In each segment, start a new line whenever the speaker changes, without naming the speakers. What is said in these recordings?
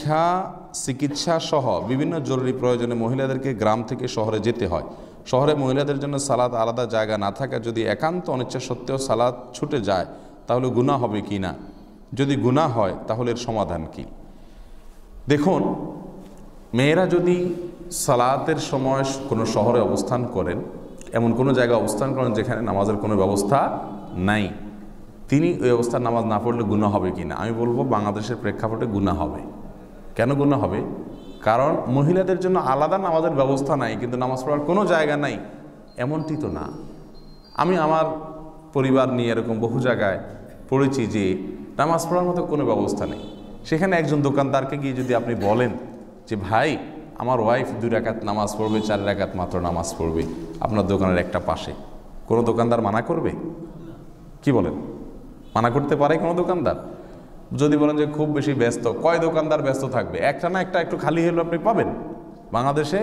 শিক্ষা, চিকিৎসা সহ বিভিন্ন জরুরি প্রয়োজনে মহিলাদেরকে গ্রাম থেকে শহরে যেতে হয়। শহরে মহিলাদের জন্য সালাত আলাদা জায়গা না থাকা, যদি একান্ত অনিচ্ছা সত্ত্বেও সালাত ছুটে যায় তাহলে গুনাহ হবে কি না? যদি গুনাহ হয় তাহলে এর সমাধান কি? দেখুন, মেয়েরা যদি সালাতের সময় কোনো শহরে অবস্থান করেন, এমন কোনো জায়গায় অবস্থান করেন যেখানে নামাজের কোনো ব্যবস্থা নাই, তিনি ওই অবস্থায় নামাজ না পড়লে গুনাহ হবে কি না? আমি বলবো বাংলাদেশের প্রেক্ষাপটে গুনাহ হবে। কেন গুনাহ হবে? কারণ মহিলাদের জন্য আলাদা নামাজের ব্যবস্থা নাই, কিন্তু নামাজ পড়ার কোনো জায়গা নাই, এমনটি তো না। আমি আমার পরিবার নিয়ে এরকম বহু জায়গায় পড়েছি যে নামাজ পড়ার মতো কোনো ব্যবস্থা নেই। সেখানে একজন দোকানদারকে গিয়ে যদি আপনি বলেন যে ভাই, আমার ওয়াইফ 2 রাকাত নামাজ পড়বে, 4 রাকাত মাত্র নামাজ পড়বে আপনার দোকানের একটা পাশে, কোনো দোকানদার মানা করবে? কি বলেন? মানা করতে পারে কোনো দোকানদার? যদি বলেন যে খুব বেশি ব্যস্ত, কয় দোকানদার ব্যস্ত থাকবে? একটা না একটা একটু খালি হলে আপনি পাবেন। বাংলাদেশে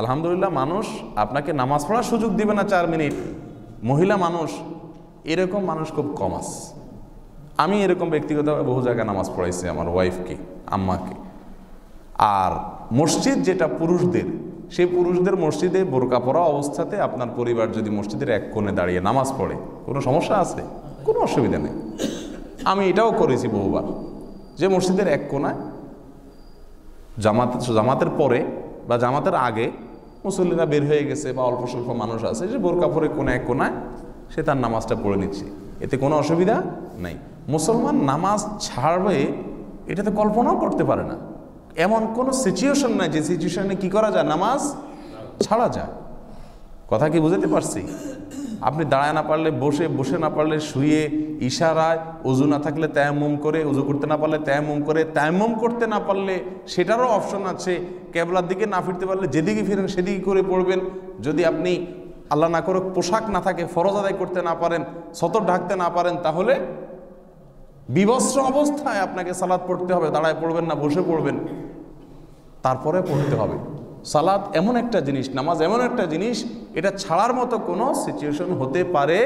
আলহামদুলিল্লাহ মানুষ আপনাকে নামাজ পড়ার সুযোগ দিবে না 4 মিনিট। মহিলা মানুষ, এরকম মানুষ খুব কম আছে। আমি এরকম ব্যক্তিগতভাবে বহু জায়গায় নামাজ পড়াইছি আমার ওয়াইফকে, আম্মাকে। আর মসজিদ যেটা পুরুষদের, সেই পুরুষদের মসজিদে বোরকা পরা অবস্থাতে আপনার পরিবার যদি মসজিদের এক কোণে দাঁড়িয়ে নামাজ পড়ে, কোনো সমস্যা আছে? কোনো অসুবিধা নেই। আমি এটাও করেছি বহুবার, যে মসজিদের এক কোণায় জামাতের পরে বা জামাতের আগে মুসল্লিরা বের হয়ে গেছে বা অল্প স্বল্প মানুষ আছে, যে বোরকা পরে কোনো এক কোণায় সে তার নামাজটা পড়ে নিচ্ছে, এতে কোনো অসুবিধা নাই। মুসলমান নামাজ ছাড়বে এটা তো কল্পনাও করতে পারে না। এমন কোনো সিচুয়েশন নাই যে সিচুয়েশনে কি করা যায়, নামাজ ছাড়া যায়। কথা কি বুঝতে পারছি? আপনি দাঁড়ায় না পারলে বসে, বসে না পারলে শুয়ে, ইশারায়, উজু না থাকলে তায়াম্মুম করে, উজু করতে না পারলে তায়াম্মুম করে, তায়াম্মুম করতে না পারলে সেটারও অপশন আছে, কেবলার দিকে না ফিরতে পারলে যেদিকে ফিরেন সেদিকে করে পড়বেন। যদি আপনি আল্লাহ না করুক পোশাক না থাকে, ফরজ আদায় করতে না পারেন, সতর ঢাকতে না পারেন, তাহলে বিবস্ত্র অবস্থায় আপনাকে সালাত পড়তে হবে। দাঁড়ায় পড়বেন না, বসে পড়বেন, তারপরে পড়তে হবে। সালাত এমন একটা জিনিস, নামাজ এমন একটা জিনিস, এটা ছাড়ার মতো কোনো সিচুয়েশন হতে পারে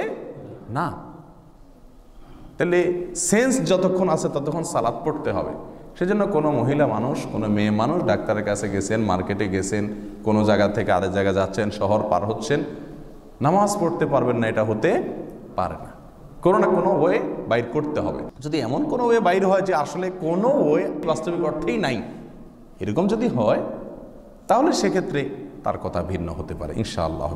না। তাহলে সেন্স যতক্ষণ আছে ততক্ষণ সালাত পড়তে হবে। সেজন্য কোনো মহিলা মানুষ, কোনো মেয়ে মানুষ ডাক্তারের কাছে গেছেন, মার্কেটে গেছেন, কোনো জায়গা থেকে আরেক জায়গায় যাচ্ছেন, শহর পার হচ্ছেন, নামাজ পড়তে পারবেন না, এটা হতে পারে না। কোনো না কোনো ওয়ে বাইর করতে হবে। যদি এমন কোনো ওয়ে বাইর হয় যে আসলে কোনো ওয়ে বাস্তবিক অর্থেই নাই, এরকম যদি হয় তাহলে সেক্ষেত্রে তার কথা ভিন্ন হতে পারে ইনশাআল্লাহ।